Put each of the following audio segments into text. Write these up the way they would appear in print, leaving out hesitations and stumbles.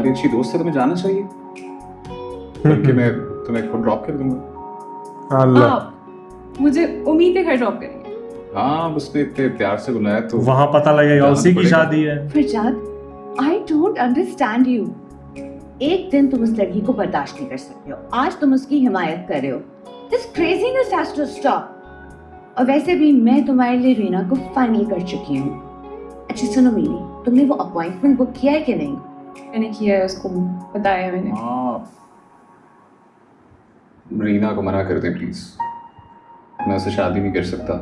तुम्हारी अच्छी दोस्त है, तुम्हें जाना चाहिए। बल्कि मैं तुम्हें खुद ड्रॉप कर दूंगा। अल्लाह, मुझे उम्मीद है घर ड्रॉप करेंगे। हाँ, उसने इतने प्यार से बुलाया तो वहां पता लगेगा जाना उसी तो की पड़ेगा। शादी है। Farzad, I don't understand you. एक दिन तुम उस लड़की को बर्दाश्त नहीं कर सकते हो, आज तुम उसकी हिमायत कर रहे हो। This craziness has to stop. और वैसे भी मैं तुम्हारे लिए रीना को फाइनल कर चुकी हूँ। अच्छा सुनो मीनी, तुमने वो अपॉइंटमेंट बुक किया है कि नहीं? मैंने किया है, उसको बताया है मैंने। हाँ, रीना को मना कर दे प्लीज, मैं उससे शादी नहीं कर सकता।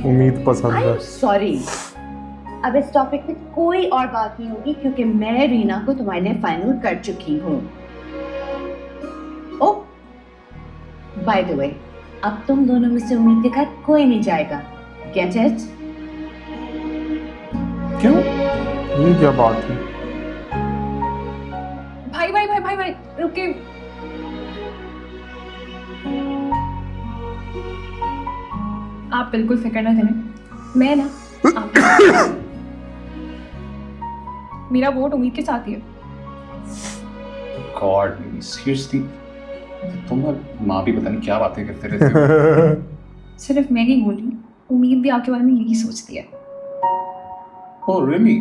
उम्मीद पसंद आई है। एम सॉरी, अब इस टॉपिक पे कोई और बात नहीं होगी क्योंकि मैं रीना को तुम्हारे लिए फाइनल कर चुकी हूँ। ओ बाय द वे, अब तुम दोनों में से उम्मीद के घर कोई नहीं जाएगा। Get it? क्यों? ये क्या बात है? भाई भाई भाई भाई भाई रुके। आप बिल्कुल फिक्र ना करें, मैं ना आप मेरा वोट उम्मीद के साथ ही है। गॉड सीरियसली, तुम और माँ भी पता नहीं क्या बातें करते रहते हो। सिर्फ मैं नहीं बोल रही, उम्मीद भी आपके बारे में यही सोचती है। Oh really?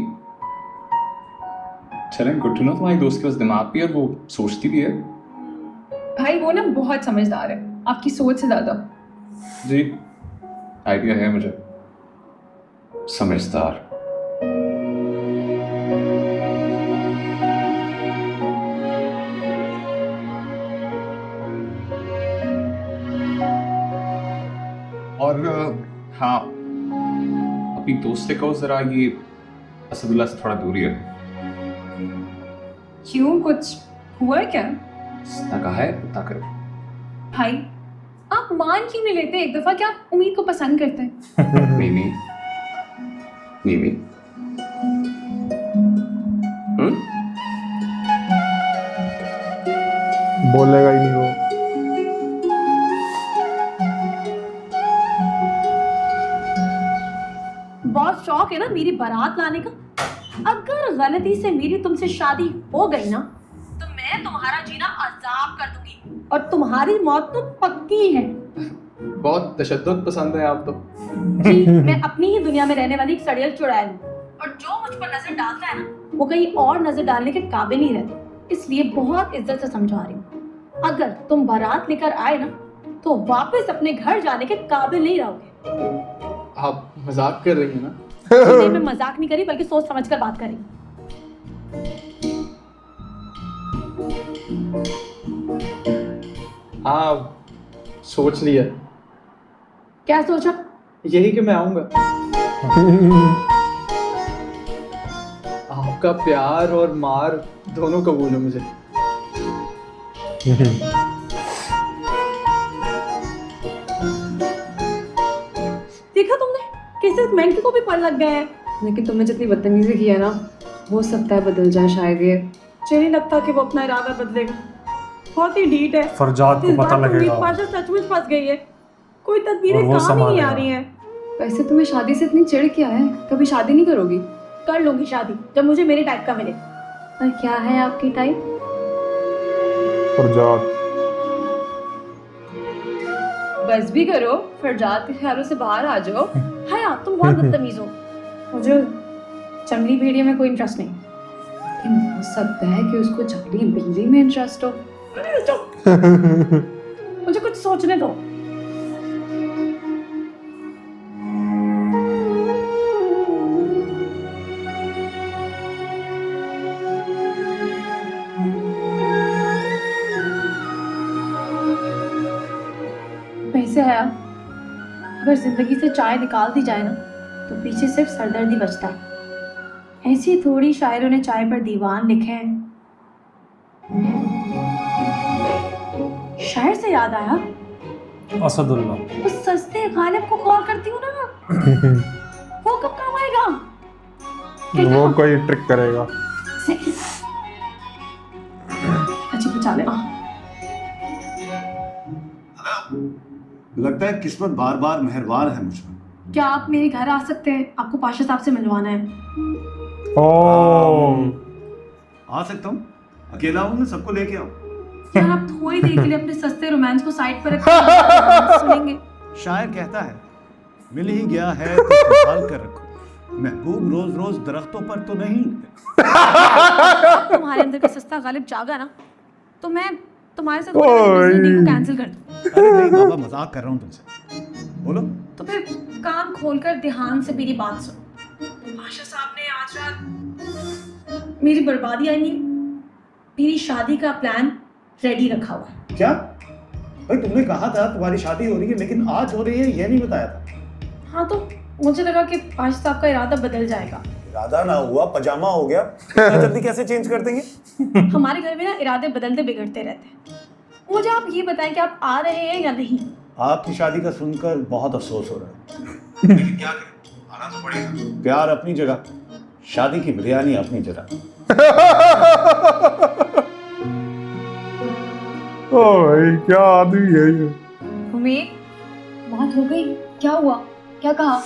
चलें, गुड टू नो तुम्हारी दोस्त के पास दिमाग भी है और वो सोचती भी है। भाई वो ना बहुत समझदार है, आपकी सोच से ज्यादा। जी, आइडिया है मुझे, समझदार। और हाँ, अपनी दोस्त से कहो जरा ये असदुल्ला से थोड़ा दूरी रखे। क्यों, कुछ हुआ है क्या? जितना कहा है उतना करो। भाई आप मान क्यों नहीं लेते एक दफा कि आप उम्मीद को पसंद करते हैं? मीमी, मीमी, बोलेगा ही नहीं वो। बहुत शौक है ना मेरी बारात लाने का। अगर गलती से मेरी तुमसे शादी हो गई ना तो मैं तुम्हारा जीना अजाब कर दूंगी और तुम्हारी मौत तो पक्की है। बहुत तशद्दुद पसंद है आप तो। जी, मैं अपनी ही दुनिया में रहने वाली एक सड़ियल चुड़ैल हूँ और जो मुझ पर नजर डालता है ना वो कहीं और नजर डालने के काबिल नहीं रहता। इसलिए बहुत इज्जत से समझा रही हूँ, अगर तुम बारात लेकर आए ना तो वापस अपने घर जाने के काबिल नहीं रहोगे। आप मजाक कर रही हैं ना? नहीं, मैं मजाक नहीं करी बल्कि सोच समझ कर बात करी। हाँ, सोच लिया। क्या सोचा? यही कि मैं आऊंगा। आपका प्यार और मार दोनों कबूल है मुझे। देखा तुमने कैसे मेंटल को भी पर लग गए हैं। लेकिन तुमने जितनी बदतमीजी की है ना, हो सकता है बदल जाए शायद ये। मुझे नहीं लगता कि वो अपना इरादा बदलेगा। बहुत ही ढीठ है। फरजाद को इस पता बार तो लगेगा। उम्मीद पाशा सचमुच फंस गई है। कोई और तदबीरें वो काम ही नहीं आ संभालेगा। रही हैं। वैसे तुम्हें शादी से इतनी चिढ़ क्या है? कभी शादी नहीं करोगी? कर लूंगी शादी जब मुझे मेरे टाइप का मिले। और क्या है आपकी टाइप? फरजाद। बस भी करो, फरजाद के ख्यालों से बाहर आ जाओ। हया, तुम बहुत बदतमीज हो। मुझे जंगली भेड़िया में कोई इंटरेस्ट नहीं, लेकिन हो सकता है कि उसको जंगली बिल्ली में इंटरेस्ट हो। मुझे कुछ सोचने दो। वैसे है, अगर जिंदगी से चाय निकाल दी जाए ना तो पीछे सिर्फ सरदर्दी बचता है। ऐसी थोड़ी शायरों ने चाय पर दीवान लिखे हैं। शायर से याद आया, असदुल्ला। उस सस्ते गालिब को कॉल करती हूँ ना, वो कब काम आएगा? वो कोई ट्रिक करेगा। अच्छी बचा ले। लगता है किस्मत बार बार मेहरबान है मुझ पर। क्या आप मेरे घर आ सकते हैं? आपको पाशा साहब से मिलवाना है। ओ आ सकता हूँ, अकेला हूँ मैं, सबको लेके आओ। क्या आप थोड़ी देर के लिए अपने सस्ते रोमांस को साइड पर रख सुनेंगे? शायर कहता है, मिल ही गया है तो संभाल कर रखो, महबूब रोज रोज दरख्तों पर तो नहीं। तुम्हारे अंदर का सस्ता गालिब जागा ना, तो मैं तुम्हारे साथ को कैंसिल कर दूं। अरे नहीं बाबा, मजाक कर रहा हूँ तुमसे, बोलो। तो फिर कान खोलकर ध्यान से मेरी बात सुनो। पाशा साहब ने आज रात मेरी बर्बादी आई नहीं, मेरी शादी का प्लान रेडी रखा हुआ है। क्या भाई, तुमने कहा था तुम्हारी शादी हो रही है, लेकिन आज हो रही है ये नहीं बताया था। हाँ, तो मुझे लगा कि पाशा साहब का इरादा बदल जाएगा। इरादा ना हुआ, पजामा हो गया। इतना जल्दी कैसे चेंज कर देंगे? हमारे घर में ना इरादे बदलते बिगड़ते रहते हैं। मुझे आप ये बताएं कि आप आ रहे हैं या नहीं? आपकी शादी का सुनकर बहुत अफसोस हो रहा है, लेकिन क्या करें, आना तो पड़ेगा। प्यार अपनी जगह, शादी की बिरयानी अपनी जगह। ओ भाई क्या आदमी है ये। उम्मीद, बात हो गई? क्या हुआ? क्या कहा?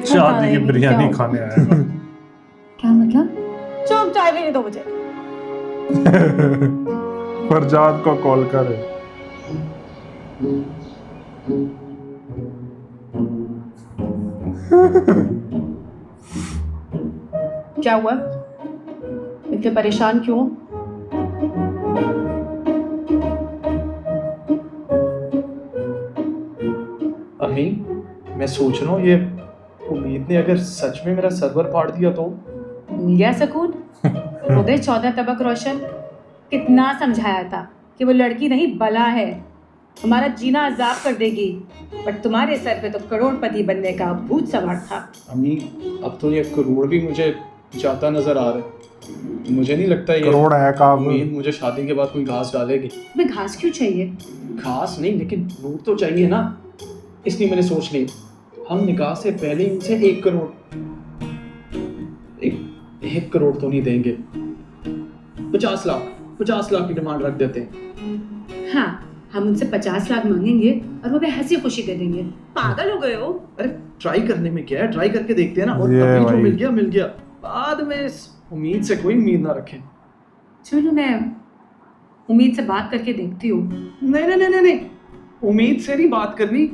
शादी की बिरयानी क्या खाने आया है। क्या मतलब? चुप, चाय भी नहीं दो मुझे। फरजाद को कॉल करे। क्या हुआ? इतने परेशान क्यों? अभी मैं सोच रहा हूँ, ये उम्मीद ने अगर सच में मेरा सर्वर फाड़ दिया तो। मिल गया सुकून? हो गए 14 तबक रोशन? कितना समझाया था कि वो लड़की नहीं बला है, हमारा जीना अजाब कर देगी, बट तुम्हारे सर पे तो करोड़पति बनने का भूत सवार था। अम्मी, अब तो ये करोड़ भी मुझे जाता नजर आ रहा है। मुझे नहीं लगता ये करोड़ है काम। उम्मीद मुझे शादी के बाद कोई घास डालेगी। तुम्हें घास क्यों चाहिए? घास नहीं, लेकिन नूर तो चाहिए ना, इसलिए मैंने सोच ली हम निकाह से पहले इनसे 1 करोड़, 1 करोड़ तो नहीं देंगे, 50 लाख की डिमांड रख देते हैं। हाँ, हम उनसे 50 लाख मांगेंगे और वो भी हंसी खुशी दे देंगे। पागल हो गए हो? अरे ट्राई करने में क्या है, ट्राई करके देखते हैं ना। और ये अभी जो भाई। मिल गया, बाद में इस उम्मीद से कोई उम्मीद ना रखें। चलो, मैं उम्मीद से बात करके देखती हूँ। नहीं, उम्मीद से नहीं बात करनी,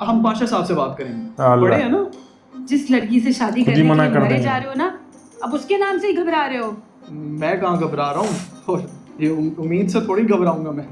हम पाशा साहब से बात करेंगे। अल्लाह। बड़े हैं ना। जिस लड़की से शादी खुद ही करने के मना लिए कर मरे देंगे। जा रहे हो ना, अब उसके नाम से ही घबरा रहे हो। मैं कहाँ घबरा रहा हूँ, और ये उम्मीद से थोड़ी घबराऊंगा मैं।